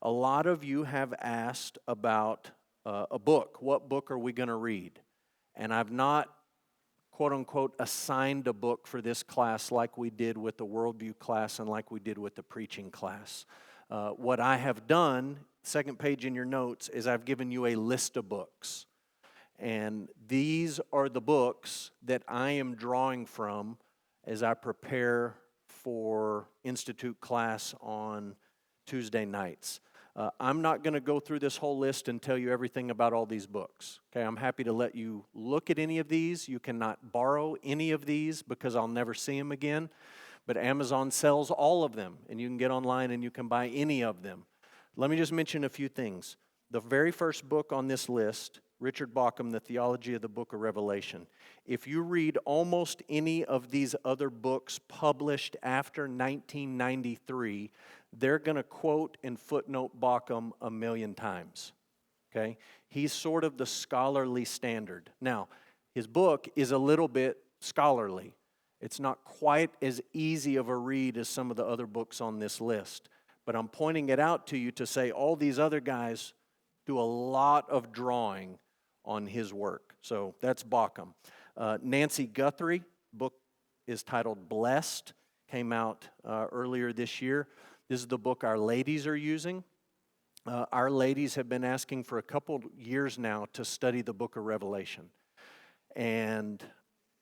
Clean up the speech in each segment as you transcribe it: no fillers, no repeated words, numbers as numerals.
A lot of you have asked about a book. What book are we going to read? And I've not, quote unquote, assigned a book for this class like we did with the worldview class and like we did with the preaching class. What I have done, second page in your notes, is I've given you a list of books. And these are the books that I am drawing from as I prepare for Institute class on Tuesday nights. I'm not going to go through this whole list and tell you everything about all these books. Okay, I'm happy to let you look at any of these. You cannot borrow any of these because I'll never see them again. But Amazon sells all of them, and you can get online and you can buy any of them. Let me just mention a few things. The very first book on this list, Richard Bauckham, The Theology of the Book of Revelation. If you read almost any of these other books published after 1993, they're going to quote and footnote Bauckham a million times. Okay? He's sort of the scholarly standard. Now, his book is a little bit scholarly. It's not quite as easy of a read as some of the other books on this list. But I'm pointing it out to you to say all these other guys do a lot of drawing on his work. So that's Bauckham. Nancy Guthrie, book is titled Blessed, came out earlier this year. This is the book our ladies are using. Our ladies have been asking for a couple years now to study the book of Revelation. And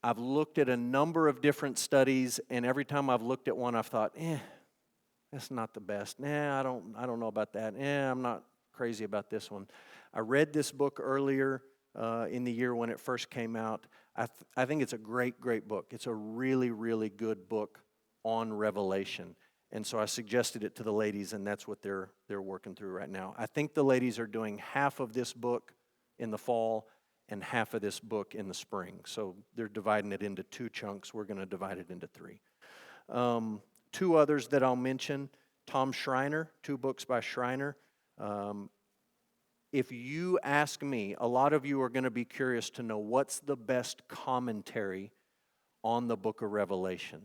I've looked at a number of different studies, and every time I've looked at one, I've thought, that's not the best. I don't know about that. I'm not crazy about this one. I read this book earlier in the year when it first came out. I think it's a great, great book. It's a really, really good book on Revelation. And so I suggested it to the ladies, and that's what they're working through right now. I think the ladies are doing half of this book in the fall and half of this book in the spring. So they're dividing it into two chunks. We're going to divide it into three. Two others that I'll mention, Tom Schreiner, 2 books by Schreiner. If you ask me, a lot of you are going to be curious to know what's the best commentary on the book of Revelation.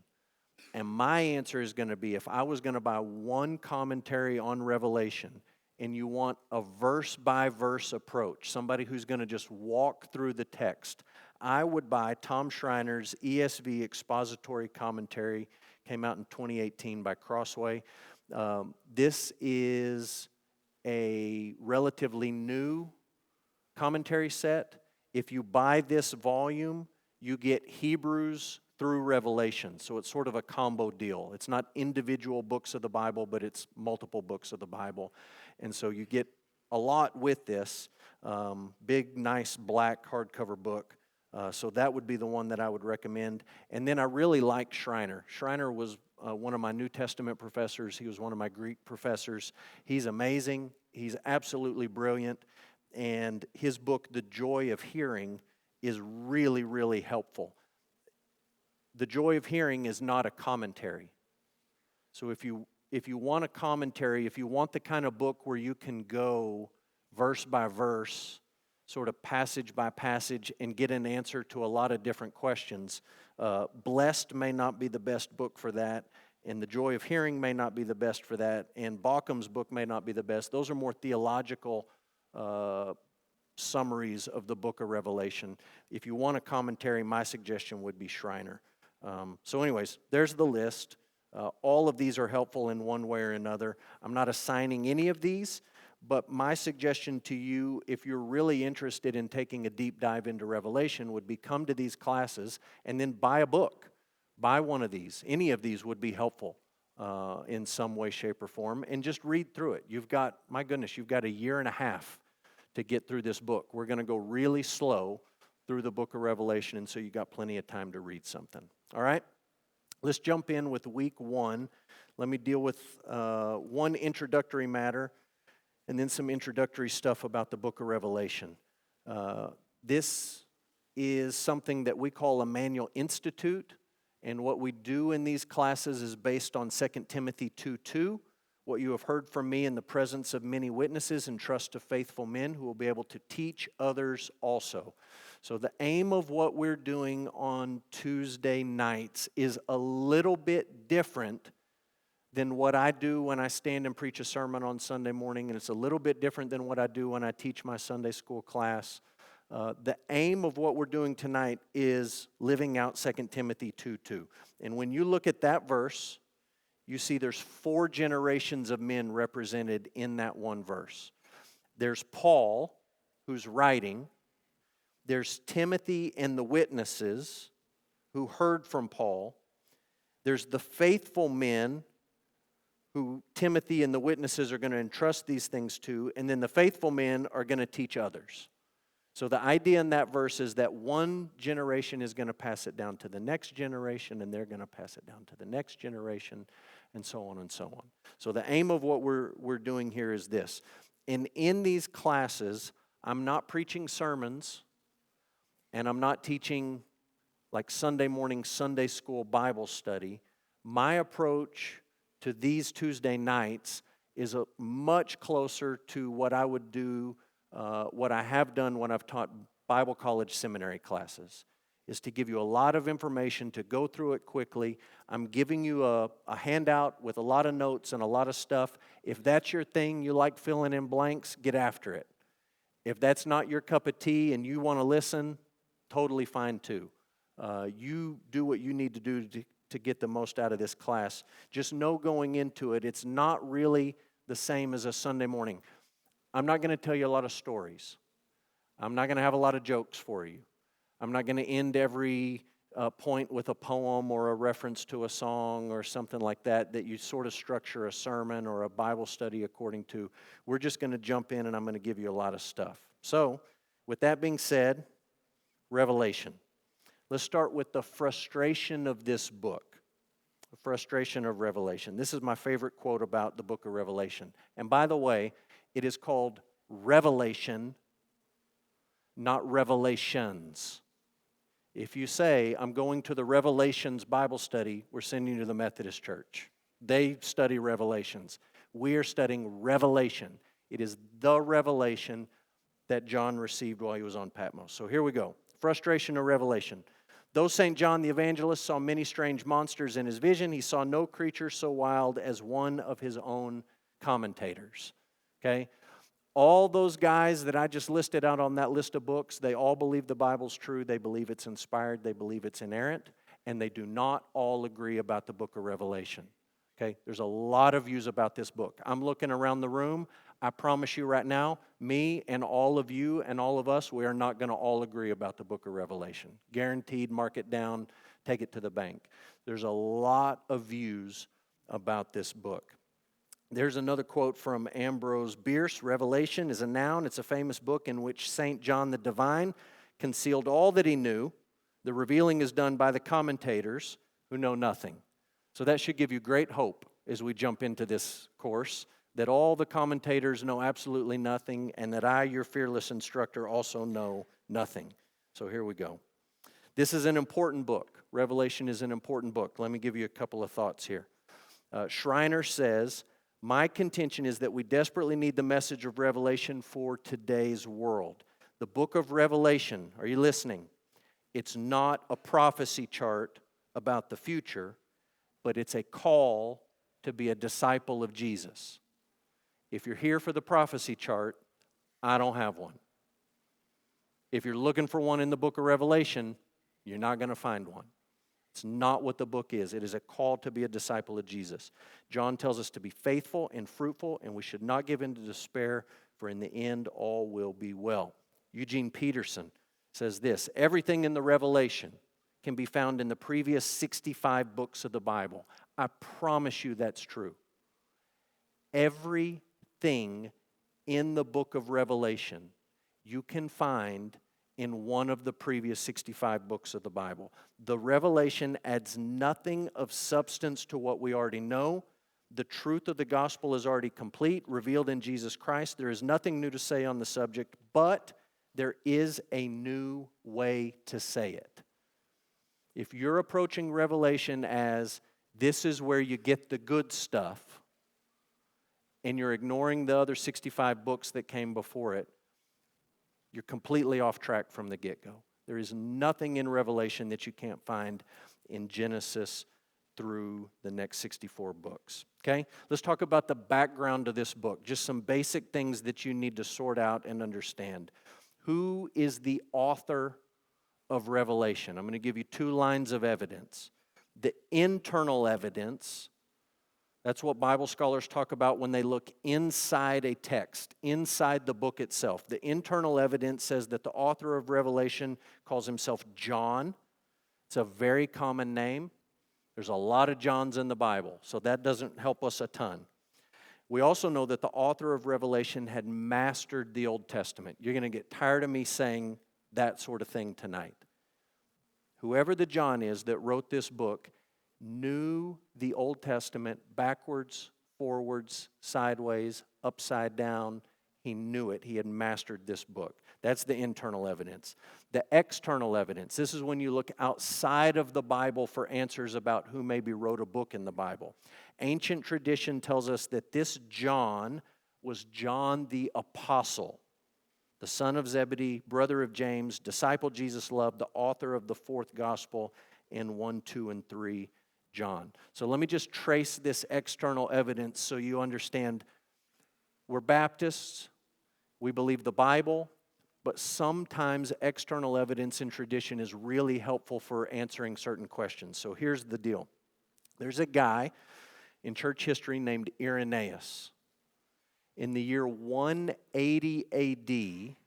And my answer is going to be, if I was going to buy one commentary on Revelation and you want a verse-by-verse approach, somebody who's going to just walk through the text, I would buy Tom Schreiner's ESV Expository Commentary. Came out in 2018 by Crossway. This is a relatively new commentary set. If you buy this volume, you get Hebrews through Revelation. So it's sort of a combo deal. It's not individual books of the Bible, but it's multiple books of the Bible. And so you get a lot with this. Big, nice, black hardcover book. So that would be the one that I would recommend. And then I really like Schreiner. Schreiner was one of my New Testament professors. He was one of my Greek professors. He's amazing. He's absolutely brilliant. And his book, The Joy of Hearing, is really, really helpful. The Joy of Hearing is not a commentary. So if you want a commentary, if you want the kind of book where you can go verse by verse, sort of passage by passage, and get an answer to a lot of different questions, Blessed may not be the best book for that, and The Joy of Hearing may not be the best for that, and Bauckham's book may not be the best. Those are more theological summaries of the book of Revelation. If you want a commentary, my suggestion would be Schreiner. So anyways, there's the list. All of these are helpful in one way or another. I'm not assigning any of these, but my suggestion to you, if you're really interested in taking a deep dive into Revelation, would be come to these classes and then buy a book. Buy one of these. Any of these would be helpful in some way, shape, or form, and just read through it. You've got a year and a half to get through this book. We're going to go really slow through the book of Revelation, and so you got plenty of time to read something. All right? Let's jump in with week 1. Let me deal with one introductory matter and then some introductory stuff about the book of Revelation. This is something that we call Immanuel Institute, and what we do in these classes is based on 2 Timothy 2:2. What you have heard from me in the presence of many witnesses, and trust to faithful men who will be able to teach others also. So the aim of what we're doing on Tuesday nights is a little bit different than what I do when I stand and preach a sermon on Sunday morning, and it's a little bit different than what I do when I teach my Sunday school class. The aim of what we're doing tonight is living out 2 Timothy 2:2. And when you look at that verse, you see there's 4 generations of men represented in that one verse. There's Paul, who's writing. There's Timothy and the witnesses who heard from Paul. There's the faithful men who Timothy and the witnesses are going to entrust these things to, and then the faithful men are going to teach others. So the idea in that verse is that one generation is going to pass it down to the next generation, and they're going to pass it down to the next generation, and so on and so on. So the aim of what we're doing here is this. In these classes, I'm not preaching sermons, and I'm not teaching like Sunday morning Sunday school Bible study. My approach to these Tuesday nights is much closer to what I would do, what I have done when I've taught Bible college seminary classes, is to give you a lot of information, to go through it quickly. I'm giving you a handout with a lot of notes and a lot of stuff. If that's your thing, you like filling in blanks, get after it. If that's not your cup of tea and you want to listen, totally fine too. You do what you need to do to get the most out of this class. Just know going into it, it's not really the same as a Sunday morning. I'm not going to tell you a lot of stories. I'm not going to have a lot of jokes for you. I'm not going to end every point with a poem or a reference to a song or something like that you sort of structure a sermon or a Bible study according to. We're just going to jump in and I'm going to give you a lot of stuff. So, with that being said, Revelation. Let's start with the frustration of this book, the frustration of Revelation. This is my favorite quote about the book of Revelation. And by the way, it is called Revelation, not Revelations. If you say, I'm going to the Revelations Bible study, we're sending you to the Methodist Church. They study Revelations. We are studying Revelation. It is the revelation that John received while he was on Patmos. So here we go. Frustration of Revelation. Though St. John the Evangelist saw many strange monsters in his vision, he saw no creature so wild as one of his own commentators. Okay? All those guys that I just listed out on that list of books, they all believe the Bible's true, they believe it's inspired, they believe it's inerrant, and they do not all agree about the book of Revelation. Okay? There's a lot of views about this book. I'm looking around the room. I promise you right now, me and all of you and all of us, we are not going to all agree about the book of Revelation. Guaranteed, mark it down, take it to the bank. There's a lot of views about this book. There's another quote from Ambrose Bierce. Revelation is a noun. It's a famous book in which St. John the Divine concealed all that he knew. The revealing is done by the commentators who know nothing. So that should give you great hope as we jump into this course, that all the commentators know absolutely nothing, and that I, your fearless instructor, also know nothing. So here we go. This is an important book. Revelation is an important book. Let me give you a couple of thoughts here. Schreiner says, my contention is that we desperately need the message of Revelation for today's world. The book of Revelation, are you listening? It's not a prophecy chart about the future, but it's a call to be a disciple of Jesus. If you're here for the prophecy chart, I don't have one. If you're looking for one in the book of Revelation, you're not going to find one. It's not what the book is. It is a call to be a disciple of Jesus. John tells us to be faithful and fruitful, and we should not give in to despair, for in the end all will be well. Eugene Peterson says this, everything in the Revelation can be found in the previous 65 books of the Bible. I promise you that's true. Everything in the book of Revelation you can find in one of the previous 65 books of the Bible. The Revelation adds nothing of substance to what we already know. The truth of the gospel is already complete, revealed in Jesus Christ. There is nothing new to say on the subject, but there is a new way to say it. If you're approaching Revelation as this is where you get the good stuff, and you're ignoring the other 65 books that came before it, you're completely off track from the get-go. There is nothing in Revelation that you can't find in Genesis through the next 64 books. Okay? Let's talk about the background of this book, just some basic things that you need to sort out and understand. Who is the author of Revelation? I'm going to give you two lines of evidence. The internal evidence, that's what Bible scholars talk about when they look inside a text, inside the book itself. The internal evidence says that the author of Revelation calls himself John. It's a very common name. There's a lot of Johns in the Bible, so that doesn't help us a ton. We also know that the author of Revelation had mastered the Old Testament. You're going to get tired of me saying that sort of thing tonight. Whoever the John is that wrote this book knew the Old Testament backwards, forwards, sideways, upside down. He knew it. He had mastered this book. That's the internal evidence. The external evidence, this is when you look outside of the Bible for answers about who maybe wrote a book in the Bible. Ancient tradition tells us that this John was John the Apostle, the son of Zebedee, brother of James, disciple Jesus loved, the author of the fourth gospel in 1, 2, and 3 John. So let me just trace this external evidence so you understand we're Baptists, we believe the Bible, but sometimes external evidence and tradition is really helpful for answering certain questions. So here's the deal. There's a guy in church history named Irenaeus. In the year 180 A.D.,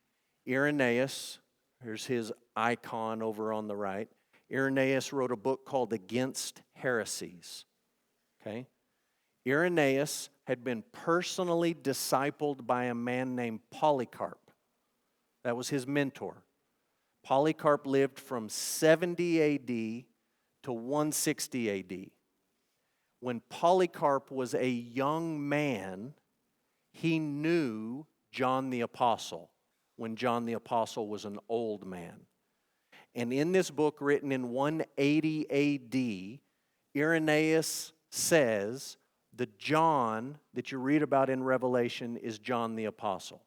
Irenaeus, here's his icon over on the right, Irenaeus wrote a book called Against Heresies. Okay? Irenaeus had been personally discipled by a man named Polycarp. That was his mentor. Polycarp lived from 70 A.D. to 160 A.D. When Polycarp was a young man, he knew John the Apostle when John the Apostle was an old man. And in this book written in 180 A.D., Irenaeus says the John that you read about in Revelation is John the Apostle.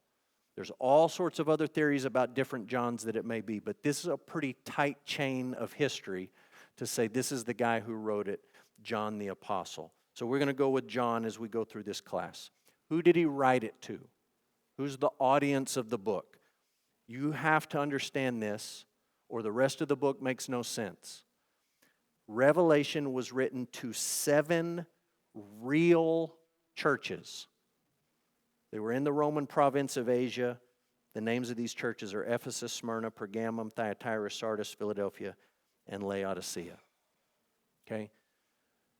There's all sorts of other theories about different Johns that it may be, but this is a pretty tight chain of history to say this is the guy who wrote it, John the Apostle. So we're going to go with John as we go through this class. Who did he write it to? Who's the audience of the book? You have to understand this, or the rest of the book makes no sense. Revelation was written to 7 real churches. They were in the Roman province of Asia. The names of these churches are Ephesus, Smyrna, Pergamum, Thyatira, Sardis, Philadelphia, and Laodicea. Okay?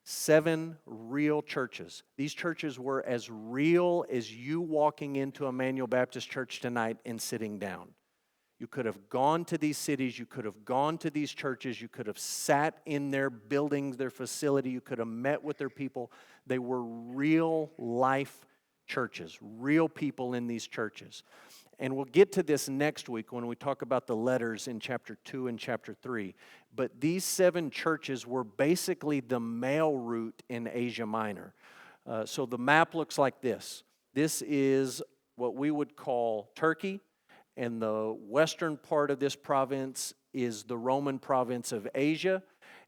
7 real churches. These churches were as real as you walking into Immanuel Baptist Church tonight and sitting down. You could have gone to these cities, you could have gone to these churches, you could have sat in their buildings, their facility, you could have met with their people. They were real life churches, real people in these churches. And we'll get to this next week when we talk about the letters in chapter 2 and chapter 3. But these 7 churches were basically the mail route in Asia Minor. So the map looks like this. This is what we would call Turkey, and the western part of this province is the Roman province of Asia.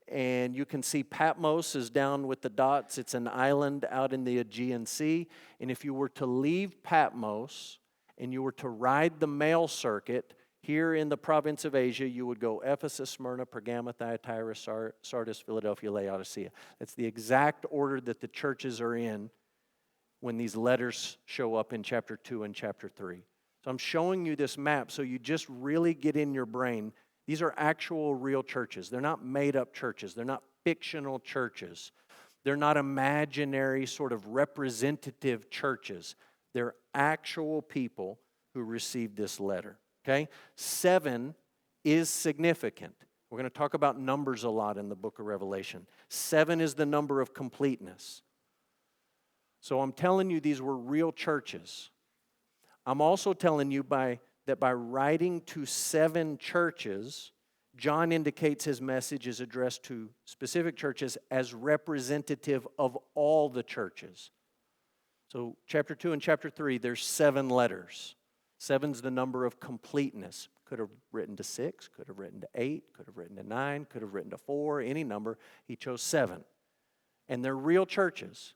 And you can see Patmos is down with the dots. It's an island out in the Aegean Sea. And if you were to leave Patmos and you were to ride the mail circuit here in the province of Asia, you would go Ephesus, Smyrna, Pergamum, Thyatira, Sardis, Philadelphia, Laodicea. That's the exact order that the churches are in when these letters show up in chapter 2 and chapter 3. So I'm showing you this map so you just really get in your brain. These are actual real churches. They're not made-up churches. They're not fictional churches. They're not imaginary sort of representative churches. They're actual people who received this letter. Okay? 7 is significant. We're going to talk about numbers a lot in the book of Revelation. 7 is the number of completeness. So I'm telling you these were real churches. I'm also telling you that by writing to 7 churches, John indicates his message is addressed to specific churches as representative of all the churches. So chapter 2 and chapter 3, there's 7 letters. 7's the number of completeness. Could have written to 6, could have written to 8, could have written to 9, could have written to 4, any number. He chose 7. and they're real churches.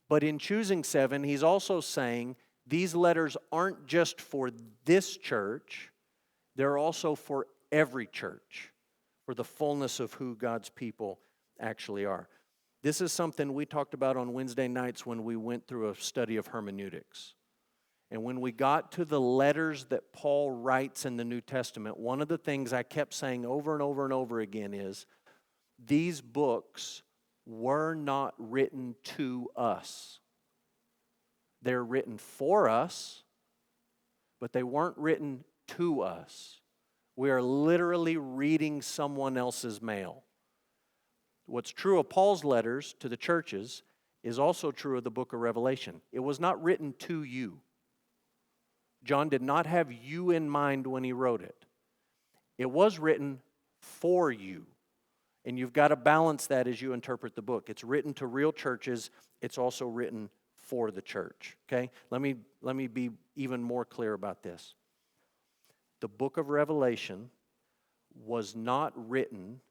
But in choosing 7, he's also saying these letters aren't just for this church, they're also for every church, for the fullness of who God's people actually are. This is something we talked about on Wednesday nights when we went through a study of hermeneutics. And when we got to the letters that Paul writes in the New Testament, one of the things I kept saying over and over and over again is, these books were not written to us. They're written for us, but they weren't written to us. We are literally reading someone else's mail. What's true of Paul's letters to the churches is also true of the book of Revelation. It was not written to you. John did not have you in mind when he wrote it. It was written for you. And you've got to balance that as you interpret the book. It's written to real churches. It's also written for the church. Okay? Let me be even more clear about this. The book of Revelation was not written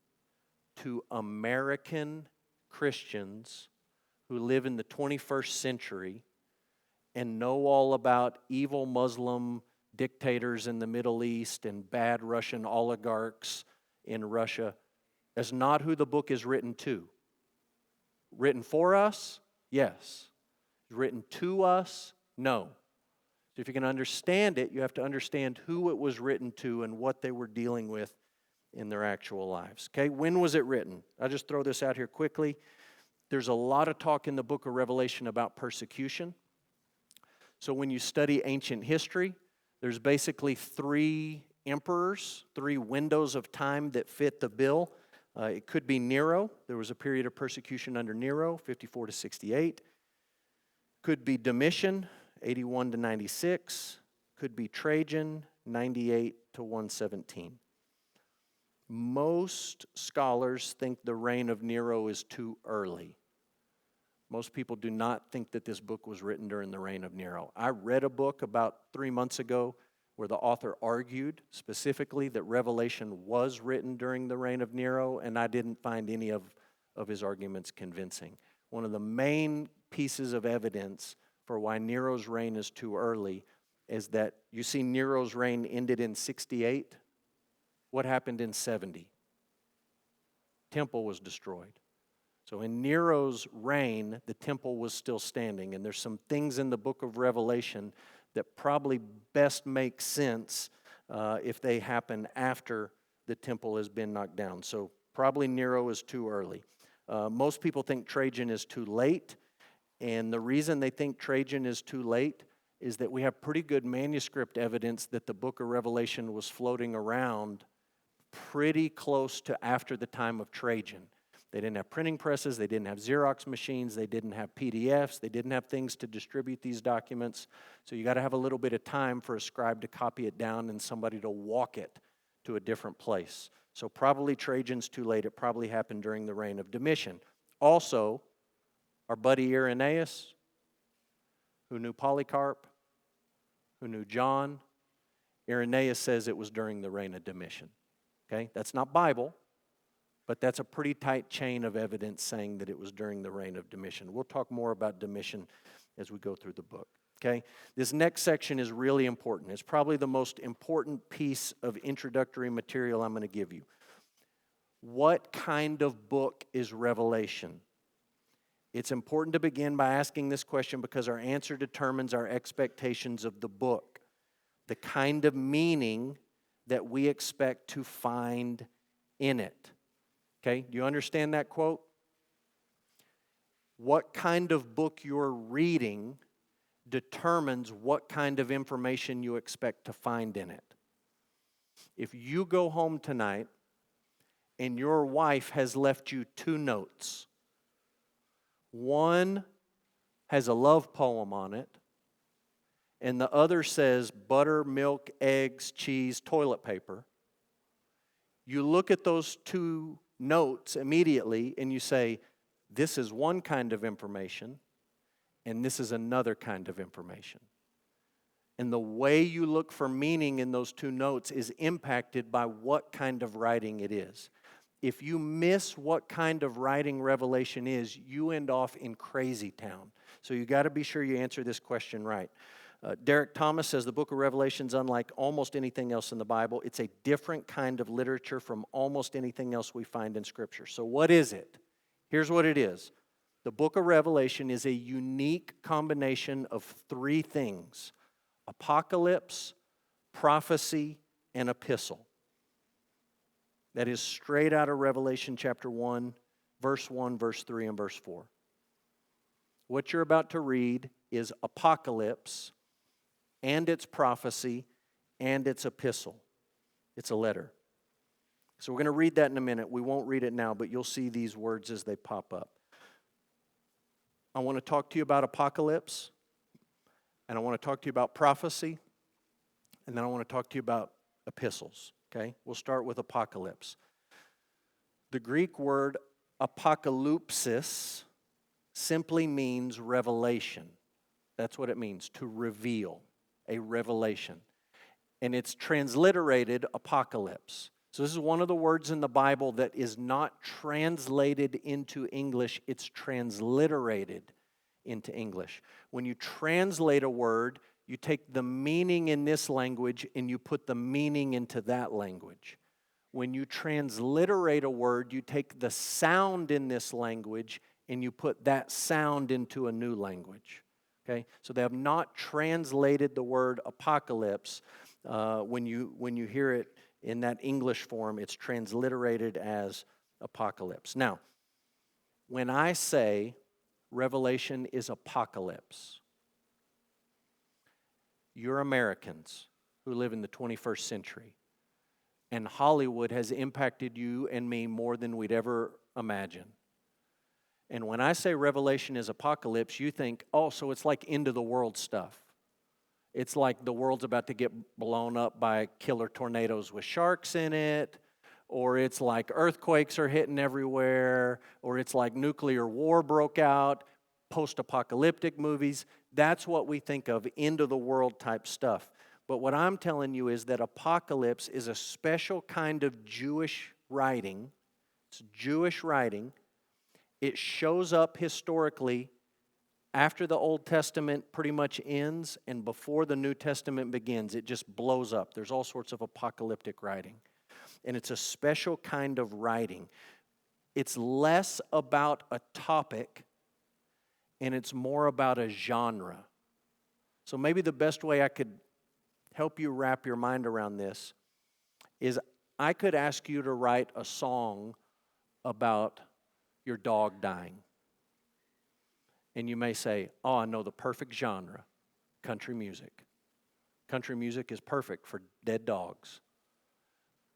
to American Christians who live in the 21st century and know all about evil Muslim dictators in the Middle East and bad Russian oligarchs in Russia. That's not who the book is written to. Written for us? Yes. Written to us? No. So if you can understand it, you have to understand who it was written to and what they were dealing with in their actual lives. Okay, when was it written? I'll just throw this out here quickly. There's a lot of talk in the book of Revelation about persecution. So when you study ancient history, there's basically 3 emperors, 3 windows of time that fit the bill. It could be Nero. There was a period of persecution under Nero, 54 to 68. Could be Domitian, 81 to 96. Could be Trajan, 98 to 117. Most scholars think the reign of Nero is too early. Most people do not think that this book was written during the reign of Nero. I read a book about 3 months ago where the author argued specifically that Revelation was written during the reign of Nero, and I didn't find any of his arguments convincing. One of the main pieces of evidence for why Nero's reign is too early is that you see Nero's reign ended in 68. What happened in 70? Temple was destroyed. So in Nero's reign, the temple was still standing, and there's some things in the book of Revelation that probably best make sense if they happen after the temple has been knocked down. So probably Nero is too early. Most people think Trajan is too late, and the reason they think Trajan is too late is that we have pretty good manuscript evidence that the book of Revelation was floating around pretty close to after the time of Trajan. They didn't have printing presses, they didn't have Xerox machines, they didn't have PDFs, they didn't have things to distribute these documents. So you got to have a little bit of time for a scribe to copy it down and somebody to walk it to a different place. So probably Trajan's too late. It probably happened during the reign of Domitian. Also, our buddy Irenaeus, who knew Polycarp, who knew John, Irenaeus says it was during the reign of Domitian. Okay, that's not Bible. But that's a pretty tight chain of evidence saying that it was during the reign of Domitian. We'll talk more about Domitian as we go through the book. Okay? This next section is really important. It's probably the most important piece of introductory material I'm going to give you. What kind of book is Revelation? It's important to begin by asking this question because our answer determines our expectations of the book, the kind of meaning that we expect to find in it. Okay, do you understand that quote? What kind of book you're reading determines what kind of information you expect to find in it. If you go home tonight and your wife has left you 2 notes, one has a love poem on it, and the other says butter, milk, eggs, cheese, toilet paper, you look at those 2 notes immediately and you say, this is one kind of information and this is another kind of information. And the way you look for meaning in those 2 notes is impacted by what kind of writing it is. if you miss what kind of writing Revelation is, you end off in crazy town. So you got to be sure you answer this question right. Derek Thomas says the book of Revelation is unlike almost anything else in the Bible. It's a different kind of literature from almost anything else we find in Scripture. So what is it? Here's what it is. The book of Revelation is a unique combination of three things: apocalypse, prophecy, and epistle. That is straight out of Revelation chapter 1, verse 3, and verse 4. What you're about to read is apocalypse, and it's prophecy, and it's epistle. It's a letter. So we're going to read that in a minute. We won't read it now, but you'll see these words as they pop up. I want to talk to you about apocalypse, and I want to talk to you about prophecy, and then I want to talk to you about epistles. Okay? We'll start with apocalypse. The Greek word apokalypsis simply means revelation. That's what it means, to reveal, a revelation. And it's transliterated apocalypse. So this is one of the words in the Bible that is not translated into English, it's transliterated into English. When you translate a word, you take the meaning in this language and you put the meaning into that language. When you transliterate a word, you take the sound in this language and you put that sound into a new language. Okay? So they have not translated the word apocalypse. When you hear it in that English form, it's transliterated as apocalypse. Now, when I say Revelation is apocalypse, you're Americans who live in the 21st century, and Hollywood has impacted you and me more than we'd ever imagine. And when I say Revelation is apocalypse, you think, oh, so it's like end of the world stuff. It's like the world's about to get blown up by killer tornadoes with sharks in it, or it's like earthquakes are hitting everywhere, or it's like nuclear war broke out, post-apocalyptic movies. That's what we think of, end of the world type stuff. But what I'm telling you is that apocalypse is a special kind of Jewish writing. It's Jewish writing. It shows up historically after the Old Testament pretty much ends and before the New Testament begins. It just blows up. There's all sorts of apocalyptic writing. And it's a special kind of writing. It's less about a topic and it's more about a genre. So maybe the best way I could help you wrap your mind around this is I could ask you to write a song about your dog dying. And you may say, oh, I know the perfect genre, country music. Country music is perfect for dead dogs.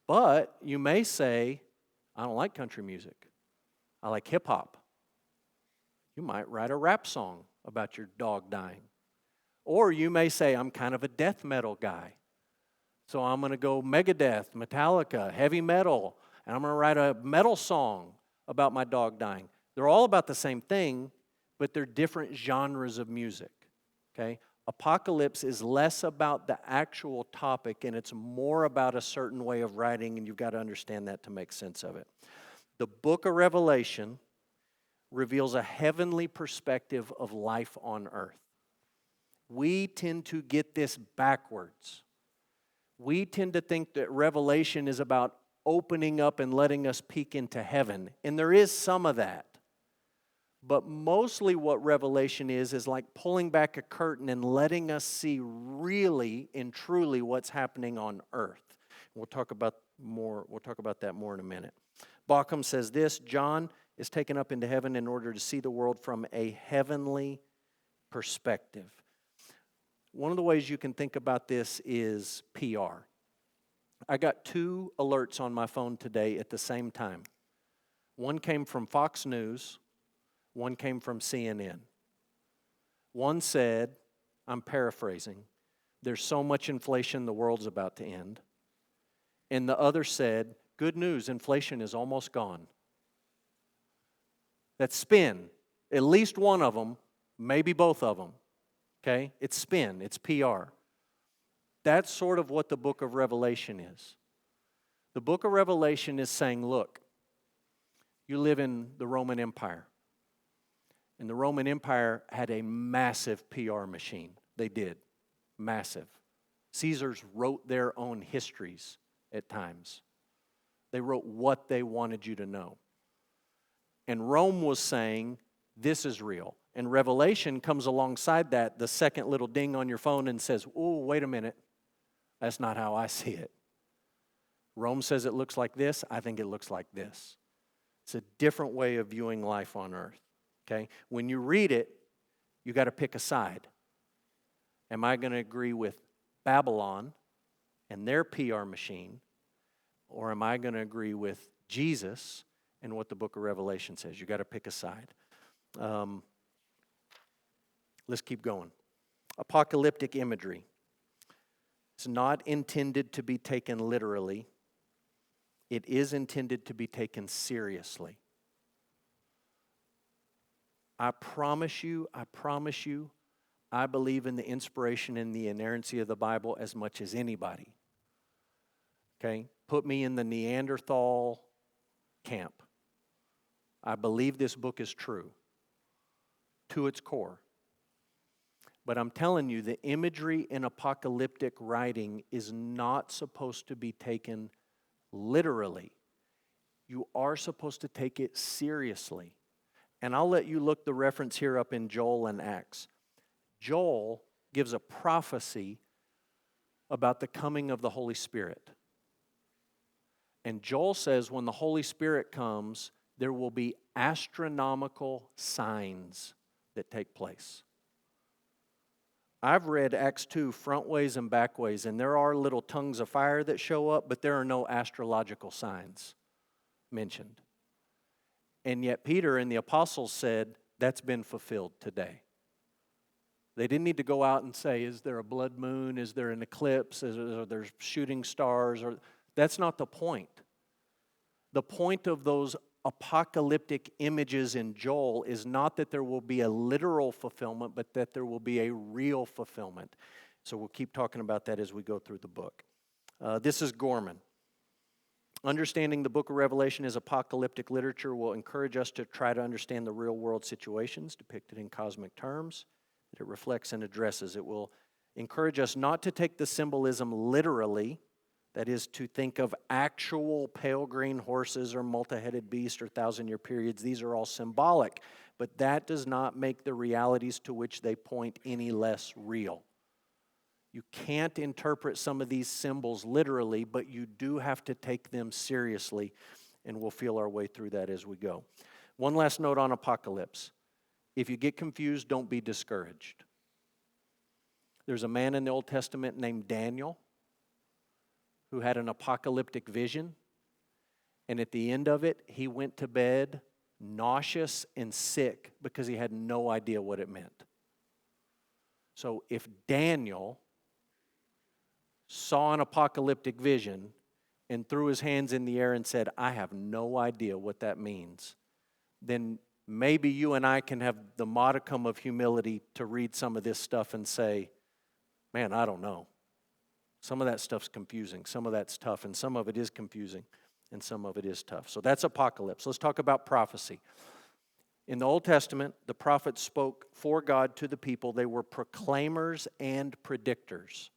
But you may say, I don't like country music. I like hip hop. You might write a rap song about your dog dying. Or you may say, I'm kind of a death metal guy. So I'm going to go Megadeth, Metallica, heavy metal, and I'm going to write a metal song about my dog dying. They're all about the same thing, but they're different genres of music. Okay? Apocalypse is less about the actual topic, and it's more about a certain way of writing, and you've got to understand that to make sense of it. The book of Revelation reveals a heavenly perspective of life on earth. We tend to get this backwards. We tend to think that Revelation is about opening up and letting us peek into heaven, and there is some of that. But mostly what Revelation is like pulling back a curtain and letting us see really and truly what's happening on earth. We'll talk about that more in a minute. Bauckham says this: John is taken up into heaven in order to see the world from a heavenly perspective. One of the ways you can think about this is PR. I got 2 alerts on my phone today at the same time. One came from Fox News. One came from CNN. One said, I'm paraphrasing, there's so much inflation the world's about to end. And the other said, good news, inflation is almost gone. That's spin. At least one of them, maybe both of them. Okay? It's spin. It's PR. That's sort of what the book of Revelation is. The book of Revelation is saying, look, You live in the Roman Empire. And the Roman Empire had a massive PR machine. They did. Massive. Caesars wrote their own histories at times. They wrote what they wanted you to know. And Rome was saying, this is real. And Revelation comes alongside that, the second little ding on your phone, and says, oh, wait a minute. That's not how I see it. Rome says it looks like this. I think it looks like this. It's a different way of viewing life on earth. Okay? When you read it, you got to pick a side. Am I going to agree with Babylon and their PR machine, or am I going to agree with Jesus and what the book of Revelation says? You got to pick a side. Let's keep going. Apocalyptic imagery. It's not intended to be taken literally. It is intended to be taken seriously. I promise you, I believe in the inspiration and the inerrancy of the Bible as much as anybody. Okay? Put me in the Neanderthal camp. I believe this book is true to its core. But I'm telling you, the imagery in apocalyptic writing is not supposed to be taken literally. You are supposed to take it seriously. And I'll let you look the reference here up in Joel and Acts. Joel gives a prophecy about the coming of the Holy Spirit. And Joel says when the Holy Spirit comes, there will be astronomical signs that take place. I've read Acts 2 front ways and back ways, and there are little tongues of fire that show up, but there are no astrological signs mentioned. And yet Peter and the apostles said, that's been fulfilled today. They didn't need to go out and say, is there a blood moon? Is there an eclipse? Are there shooting stars? That's not the point. The point of those apocalyptic images in Joel is not that there will be a literal fulfillment, but that there will be a real fulfillment. So we'll keep talking about that as we go through the book. This is Gorman. Understanding the book of Revelation as apocalyptic literature will encourage us to try to understand the real world situations depicted in cosmic terms that it reflects and addresses. It will encourage us not to take the symbolism literally, that is, to think of actual pale green horses or multi-headed beasts or thousand-year periods. These are all symbolic, but that does not make the realities to which they point any less real. You can't interpret some of these symbols literally, but you do have to take them seriously, and we'll feel our way through that as we go. One last note on apocalypse. If you get confused, don't be discouraged. There's a man in the Old Testament named Daniel who had an apocalyptic vision, and at the end of it, he went to bed nauseous and sick because he had no idea what it meant. So if Daniel saw an apocalyptic vision and threw his hands in the air and said, I have no idea what that means, then maybe you and I can have the modicum of humility to read some of this stuff and say, man, I don't know. Some of that stuff's confusing, some of that's tough, and some of it is confusing, and some of it is tough. So that's apocalypse. Let's talk about prophecy. In the Old Testament, the prophets spoke for God to the people. They were proclaimers and predictors.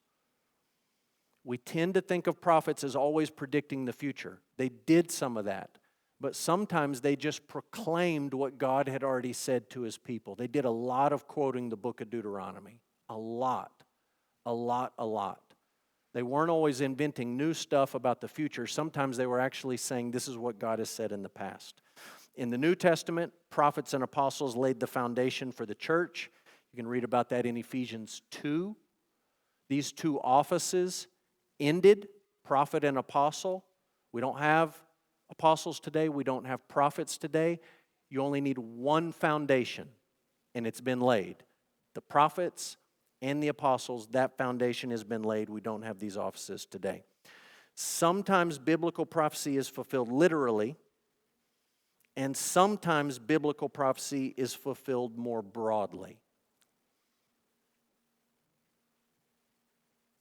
We tend to think of prophets as always predicting the future. They did some of that, but sometimes they just proclaimed what God had already said to his people. They did a lot of quoting the book of Deuteronomy. A lot. They weren't always inventing new stuff about the future. Sometimes they were actually saying, this is what God has said in the past. In the New Testament, prophets and apostles laid the foundation for the church. You can read about that in Ephesians 2. These two offices ended, prophet and apostle. We don't have apostles today. We don't have prophets today. You only need one foundation, and it's been laid. The prophets and the apostles, that foundation has been laid. We don't have these offices today. Sometimes biblical prophecy is fulfilled literally, and sometimes biblical prophecy is fulfilled more broadly.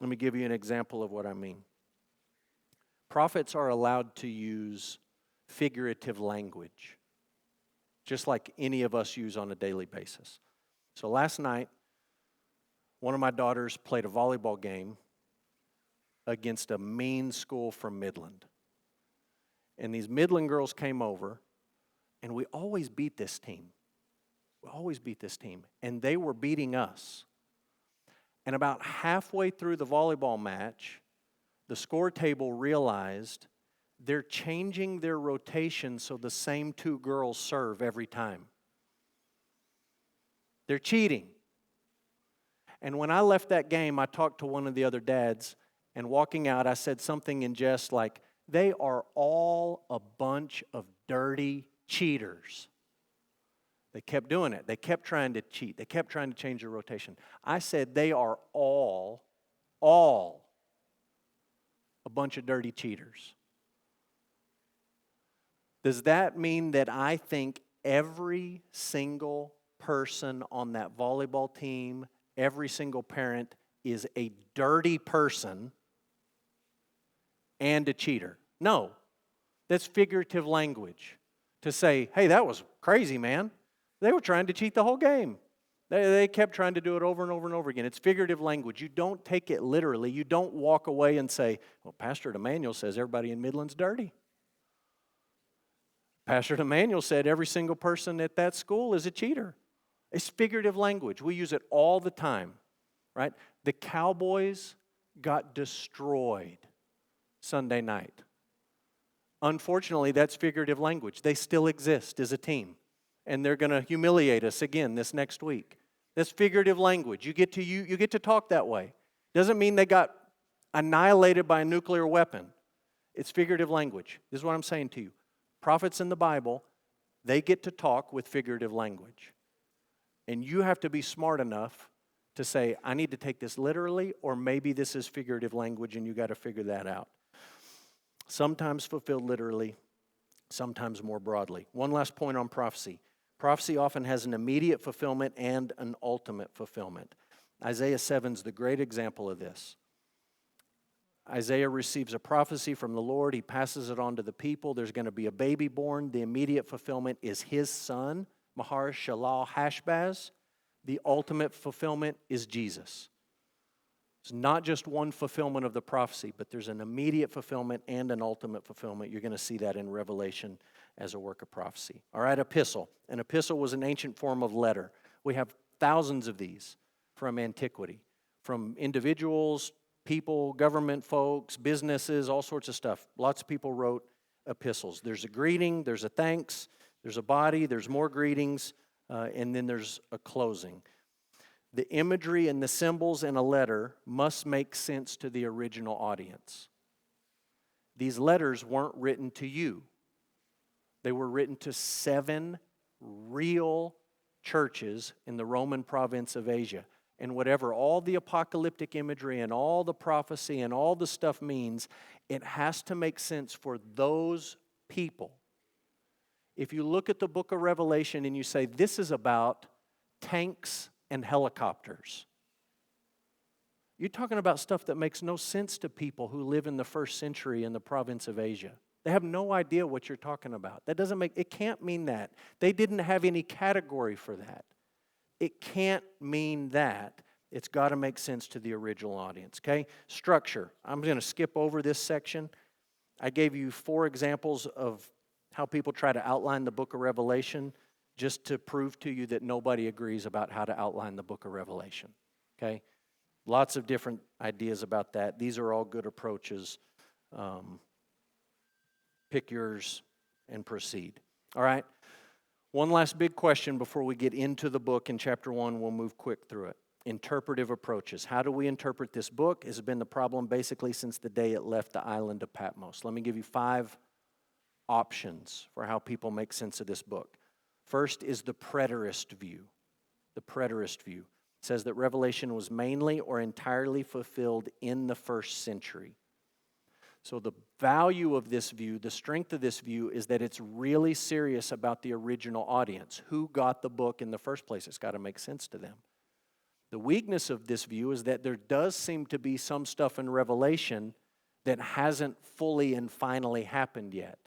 Let me give you an example of what I mean. Prophets are allowed to use figurative language. just like any of us use on a daily basis. So last night, one of my daughters played a volleyball game against a mean school from Midland. And these Midland girls came over, and we always beat this team. We always beat this team. And they were beating us. And about halfway through the volleyball match, the score table realized they're changing their rotation so the same two girls serve every time. They're cheating. And when I left that game, I talked to one of the other dads, and walking out, I said something in jest like, they are all a bunch of dirty cheaters. They kept doing it. They kept trying to cheat. They kept trying to change their rotation. I said they are all a bunch of dirty cheaters. Does that mean that I think every single person on that volleyball team, every single parent is a dirty person and a cheater? No. That's figurative language to say, hey, that was crazy, man. They were trying to cheat the whole game. They kept trying to do it over and over and over again. It's figurative language. You don't take it literally. You don't walk away and say, well, Pastor Immanuel says everybody in Midland's dirty. Pastor Immanuel said every single person at that school is a cheater. It's figurative language. We use it all the time, right? The Cowboys got destroyed Sunday night. Unfortunately, that's figurative language. They still exist as a team. And they're going to humiliate us again this next week. That's figurative language. You get to talk that way. Doesn't mean they got annihilated by a nuclear weapon. It's figurative language. This is what I'm saying to you. Prophets in the Bible, they get to talk with figurative language. And you have to be smart enough to say, I need to take this literally, or maybe this is figurative language, and you got to figure that out. Sometimes fulfilled literally, sometimes more broadly. One last point on prophecy. Prophecy often has an immediate fulfillment and an ultimate fulfillment. Isaiah 7 is the great example of this. Isaiah receives a prophecy from the Lord. He passes it on to the people. There's going to be a baby born. The immediate fulfillment is his son, Mahar-shalal-Hashbaz. The ultimate fulfillment is Jesus. It's not just one fulfillment of the prophecy, but there's an immediate fulfillment and an ultimate fulfillment. You're going to see that in Revelation as a work of prophecy. All right, epistle. An epistle was an ancient form of letter. We have thousands of these from antiquity, from individuals, people, government folks, businesses, all sorts of stuff. Lots of people wrote epistles. There's a greeting, there's a thanks, there's a body, there's more greetings, and then there's a closing. The imagery and the symbols in a letter must make sense to the original audience. These letters weren't written to you. They were written to 7 real churches in the Roman province of Asia. And whatever all the apocalyptic imagery and all the prophecy and all the stuff means, it has to make sense for those people. If you look at the book of Revelation and you say, this is about tanks and helicopters, you're talking about stuff that makes no sense to people who live in the first century in the province of Asia. They have no idea what you're talking about. It can't mean that. They didn't have any category for that. It can't mean that. It's got to make sense to the original audience, okay? Structure. I'm going to skip over this section. I gave you 4 examples of how people try to outline the book of Revelation just to prove to you that nobody agrees about how to outline the book of Revelation, okay? Lots of different ideas about that. These are all good approaches. Pick yours and proceed. All right? One last big question before we get into the book in chapter 1. We'll move quick through it. Interpretive approaches. How do we interpret this book? Has been the problem basically since the day it left the island of Patmos. Let me give you 5 options for how people make sense of this book. First is the preterist view. The preterist view says that Revelation was mainly or entirely fulfilled in the first century. So the value of this view, the strength of this view, is that it's really serious about the original audience. Who got the book in the first place? It's got to make sense to them. The weakness of this view is that there does seem to be some stuff in Revelation that hasn't fully and finally happened yet.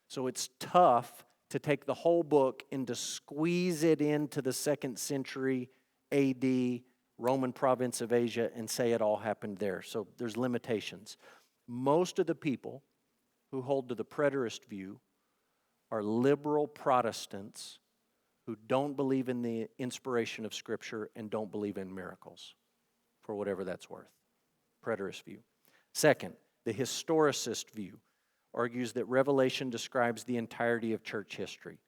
So it's tough to take the whole book and to squeeze it into the 2nd century AD Roman province of Asia and say it all happened there. So there's limitations. Most of the people who hold to the preterist view are liberal Protestants who don't believe in the inspiration of Scripture and don't believe in miracles, for whatever that's worth. Preterist view. Second, the historicist view argues that Revelation describes the entirety of church history.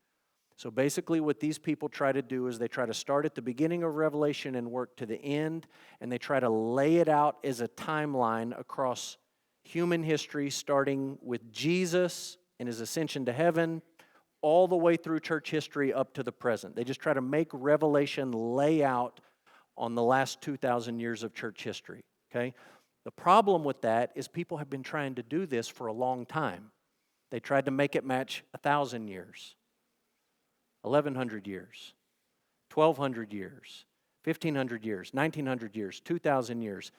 So basically what these people try to do is they try to start at the beginning of Revelation and work to the end, and they try to lay it out as a timeline across human history, starting with Jesus and his ascension to heaven, all the way through church history up to the present. They just try to make Revelation lay out on the last 2,000 years of church history, okay? The problem with that is people have been trying to do this for a long time. They tried to make it match 1,000 years, 1,100 years, 1,200 years, 1,500 years, 1,900 years, 2,000 years.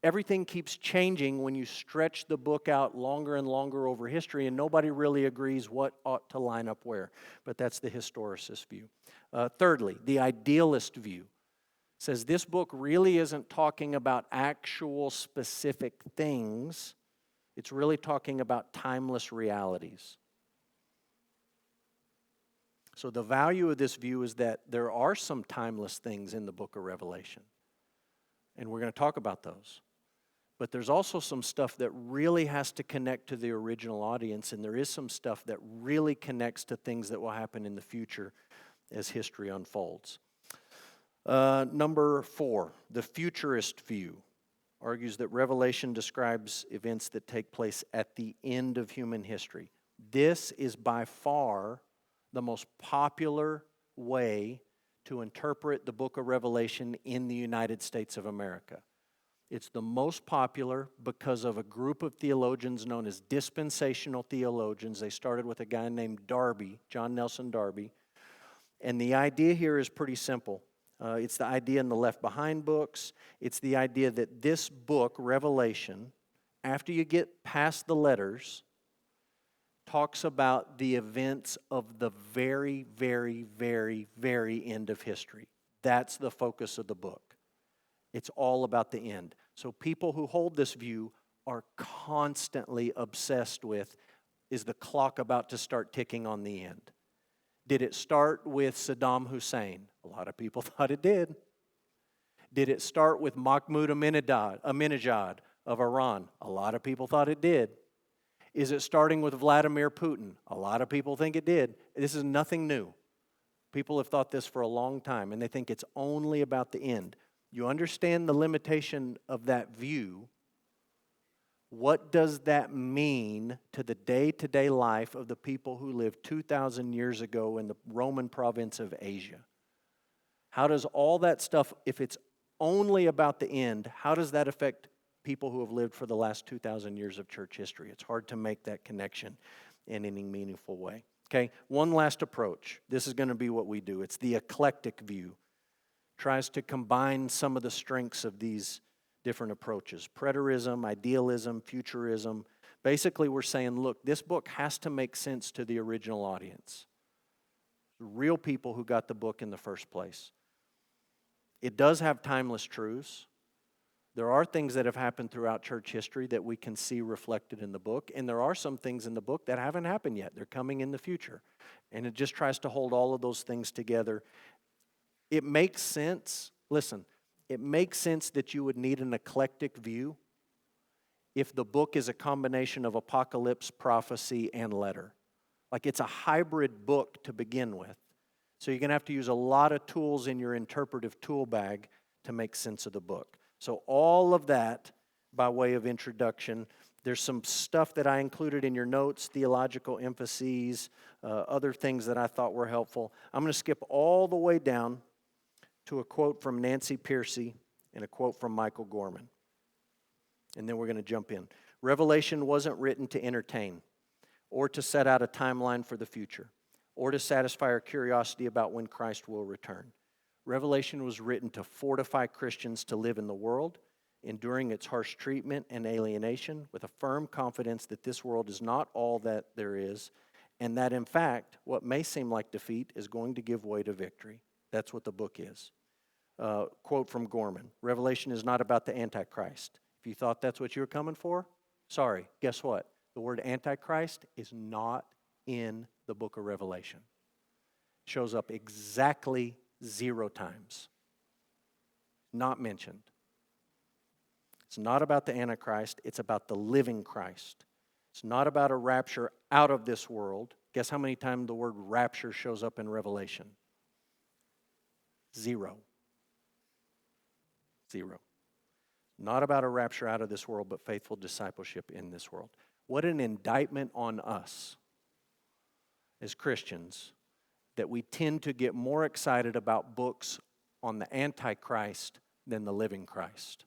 Everything keeps changing when you stretch the book out longer and longer over history, and nobody really agrees what ought to line up where. But that's the historicist view. Thirdly, the idealist view says this book really isn't talking about actual specific things. It's really talking about timeless realities. So the value of this view is that there are some timeless things in the book of Revelation. And we're going to talk about those. But there's also some stuff that really has to connect to the original audience, and there is some stuff that really connects to things that will happen in the future as history unfolds. Number 4, the futurist view argues that Revelation describes events that take place at the end of human history. This is by far the most popular way to interpret the book of Revelation in the United States of America. It's the most popular because of a group of theologians known as dispensational theologians. They started with a guy named Darby, John Nelson Darby. And the idea here is pretty simple. It's the idea in the Left Behind books. It's the idea that this book, Revelation, after you get past the letters, talks about the events of the very, very, very, very end of history. That's the focus of the book. It's all about the end. So people who hold this view are constantly obsessed with, is the clock about to start ticking on the end? Did it start with Saddam Hussein? A lot of people thought it did. Did it start with Mahmoud Ahmadinejad of Iran? A lot of people thought it did. Is it starting with Vladimir Putin? A lot of people think it did. This is nothing new. People have thought this for a long time, and they think it's only about the end. You understand the limitation of that view. What does that mean to the day-to-day life of the people who lived 2,000 years ago in the Roman province of Asia? How does all that stuff, if it's only about the end, how does that affect people who have lived for the last 2,000 years of church history? It's hard to make that connection in any meaningful way. Okay, one last approach. This is going to be what we do. It's the eclectic view. Tries to combine some of the strengths of these different approaches. Preterism, idealism, futurism. Basically, we're saying, look, this book has to make sense to the original audience. Real people who got the book in the first place. It does have timeless truths. There are things that have happened throughout church history that we can see reflected in the book, and there are some things in the book that haven't happened yet. They're coming in the future. And it just tries to hold all of those things together. It makes sense, listen, it makes sense that you would need an eclectic view if the book is a combination of apocalypse, prophecy, and letter. Like it's a hybrid book to begin with. So you're going to have to use a lot of tools in your interpretive tool bag to make sense of the book. So all of that by way of introduction. There's some stuff that I included in your notes, theological emphases, other things that I thought were helpful. I'm going to skip all the way down to a quote from Nancy Pearcey and a quote from Michael Gorman. And then we're going to jump in. Revelation wasn't written to entertain or to set out a timeline for the future or to satisfy our curiosity about when Christ will return. Revelation was written to fortify Christians to live in the world, enduring its harsh treatment and alienation with a firm confidence that this world is not all that there is And that, in fact, what may seem like defeat is going to give way to victory. That's what the book is. Quote from Gorman, Revelation is not about the Antichrist. If you thought that's what you were coming for, sorry, guess what? The word Antichrist is not in the book of Revelation. It shows up exactly 0 times. Not mentioned. It's not about the Antichrist, it's about the living Christ. It's not about a rapture out of this world. Guess how many times the word rapture shows up in Revelation? 0. 0. Not about a rapture out of this world, but faithful discipleship in this world. What an indictment on us as Christians that we tend to get more excited about books on the Antichrist than the living Christ.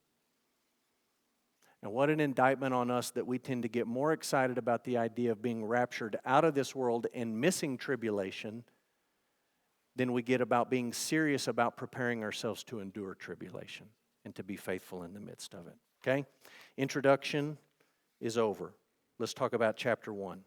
And what an indictment on us that we tend to get more excited about the idea of being raptured out of this world and missing tribulation than we get about being serious about preparing ourselves to endure tribulation and to be faithful in the midst of it. Okay? Introduction is over. Let's talk about chapter 1.